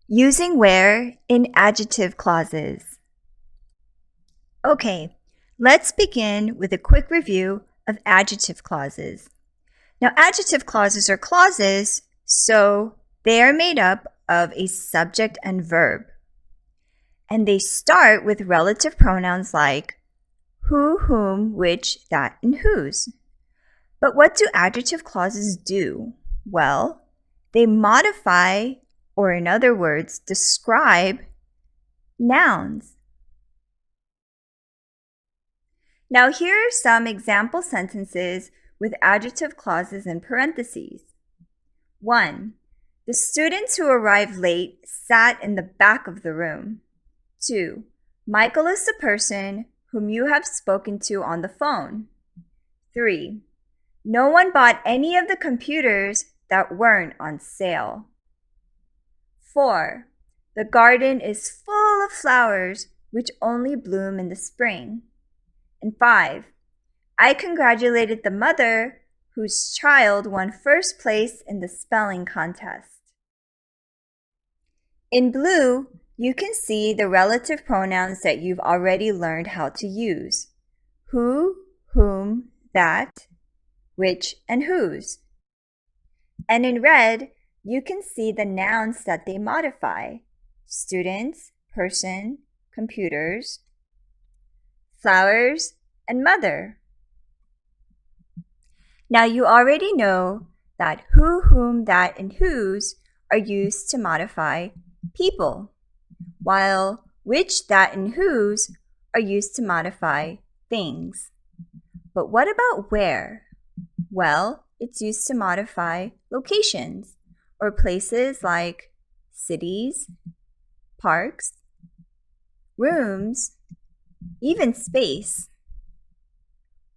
Using where in adjective clauses. Okay, let's begin with a quick review of adjective clauses. Now, adjective clauses are clauses, so they are made up of a subject and verb. And they start with relative pronouns like who, whom, which, that, and whose. But what do adjective clauses do? Well, they modify, or in other words, describe nouns. Now here are some example sentences with adjective clauses in parentheses. 1. The students who arrived late sat in the back of the room. 2. Michael is the person whom you have spoken to on the phone. 3. No one bought any of the computers that weren't on sale. 4. The garden is full of flowers which only bloom in the spring. And 5. I congratulated the mother whose child won first place in the spelling contest. In blue, you can see the relative pronouns that you've already learned how to use. Who, whom, that, which, and whose. And in red, you can see the nouns that they modify. Students, person, computers, flowers, and mother. Now you already know that who, whom, that, and whose are used to modify people, while which, that, and whose are used to modify things. But what about where? Well, it's used to modify locations or places like cities, parks, rooms, even space,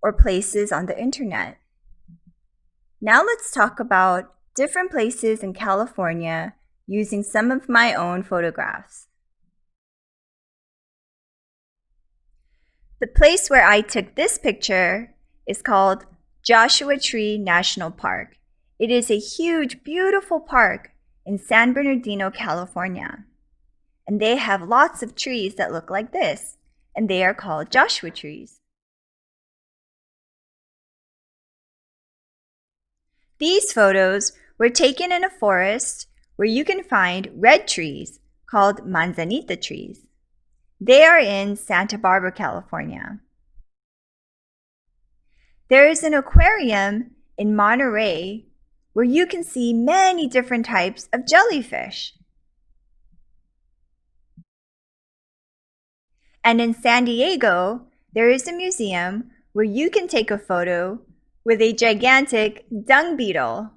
or places on the internet. Now let's talk about different places in California using some of my own photographs. The place where I took this picture is called Joshua Tree National Park. It is a huge, beautiful park in San Bernardino, California. And they have lots of trees that look like this, and they are called Joshua trees. These photos were taken in a forest where you can find red trees called manzanita trees. They are in Santa Barbara, California. There is an aquarium in Monterey where you can see many different types of jellyfish. And in San Diego, there is a museum where you can take a photo with a gigantic dung beetle.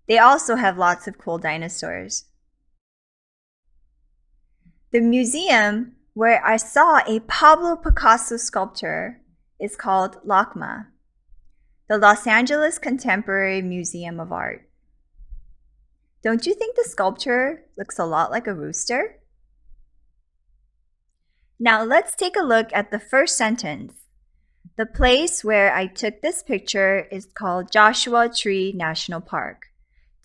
They also have lots of cool dinosaurs. The museum where I saw a Pablo Picasso sculpture is called LACMA, the Los Angeles Contemporary Museum of Art. Don't you think the sculpture looks a lot like a rooster? Now let's take a look at the first sentence. The place where I took this picture is called Joshua Tree National Park.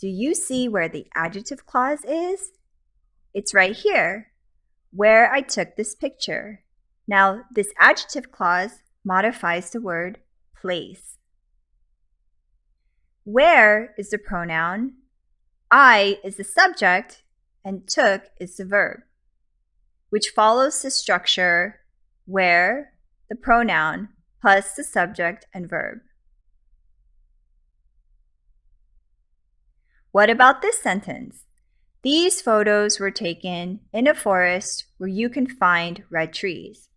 Do you see where the adjective clause is? It's right here, where I took this picture. Now, this adjective clause modifies the word place. Where is the pronoun, I is the subject, and took is the verb, which follows the structure where, the pronoun, plus the subject and verb. What about this sentence? These photos were taken in a forest where you can find red trees.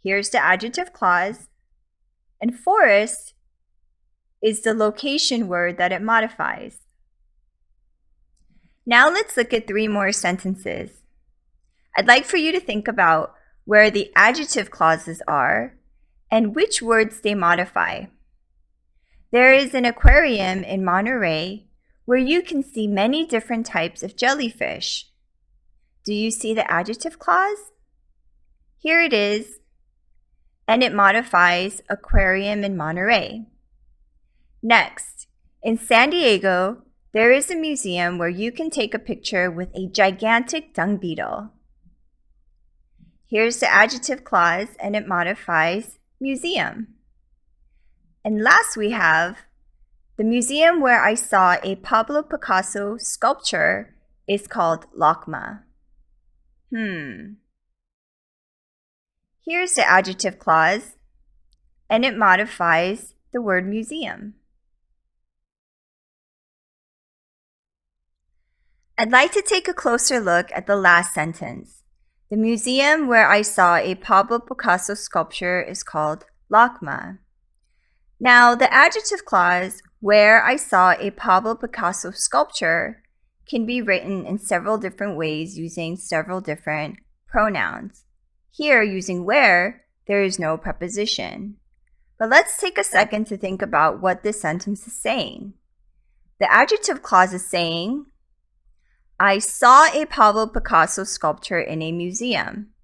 Here's the adjective clause, and forest is the location word that it modifies. Now let's look at 3 more sentences. I'd like for you to think about where the adjective clauses are and which words they modify. There is an aquarium in Monterey where you can see many different types of jellyfish. Do you see the adjective clause? Here it is, and it modifies aquarium in Monterey. Next, in San Diego, there is a museum where you can take a picture with a gigantic dung beetle. Here's the adjective clause, and it modifies museum. And last we have, the museum where I saw a Pablo Picasso sculpture is called LACMA. Here's the adjective clause, and it modifies the word museum. I'd like to take a closer look at the last sentence. The museum where I saw a Pablo Picasso sculpture is called LACMA. Now, the adjective clause, where I saw a Pablo Picasso sculpture, can be written in several different ways using several different pronouns. Here, using where, there is no preposition. But let's take a second to think about what this sentence is saying. The adjective clause is saying, I saw a Pablo Picasso sculpture in a museum.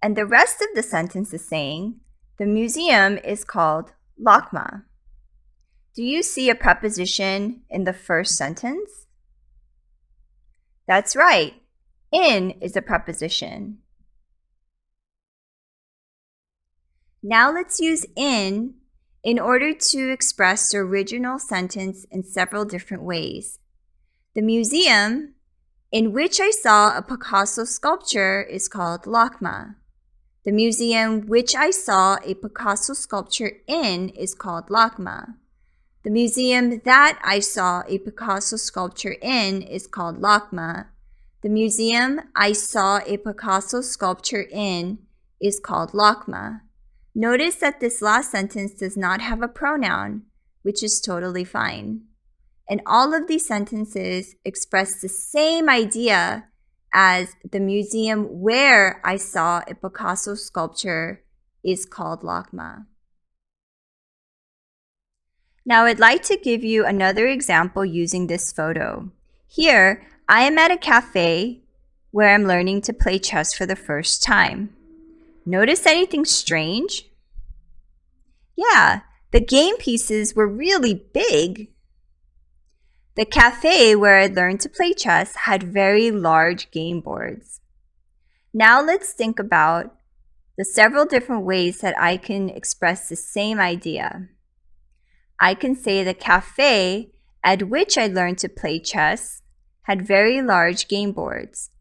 And the rest of the sentence is saying, the museum is called LACMA. Do you see a preposition in the first sentence? That's right. In is a preposition. Now let's use in order to express the original sentence in several different ways. The museum in which I saw a Picasso sculpture is called LACMA. The museum which I saw a Picasso sculpture in is called LACMA. The museum that I saw a Picasso sculpture in is called LACMA. The museum I saw a Picasso sculpture in is called LACMA. Notice that this last sentence does not have a pronoun, which is totally fine. And all of these sentences express the same idea as the museum where I saw a Picasso sculpture is called LACMA. Now I'd like to give you another example using this photo. Here, I am at a cafe where I'm learning to play chess for the first time. Notice anything strange? Yeah, the game pieces were really big. The cafe where I learned to play chess had very large game boards. Now let's think about the several different ways that I can express the same idea. I can say the cafe at which I learned to play chess had very large game boards,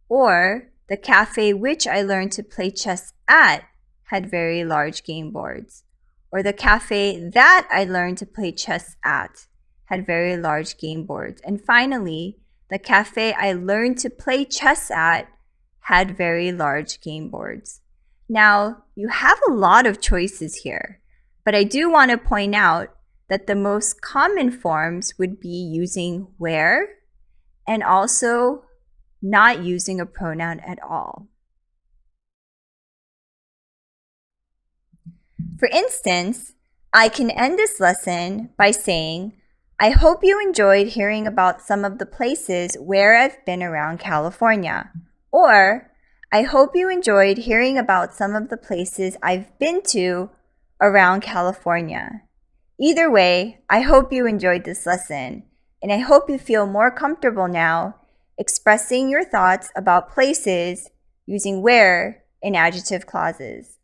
or the cafe which I learned to play chess at had very large game boards, or the cafe that I learned to play chess at had very large game boards. And finally, the cafe I learned to play chess at had very large game boards. Now, you have a lot of choices here, but I do want to point out that the most common forms would be using where and also not using a pronoun at all. For instance, I can end this lesson by saying, I hope you enjoyed hearing about some of the places where I've been around California. Or, I hope you enjoyed hearing about some of the places I've been to around California. Either way, I hope you enjoyed this lesson, and I hope you feel more comfortable now expressing your thoughts about places using where in adjective clauses.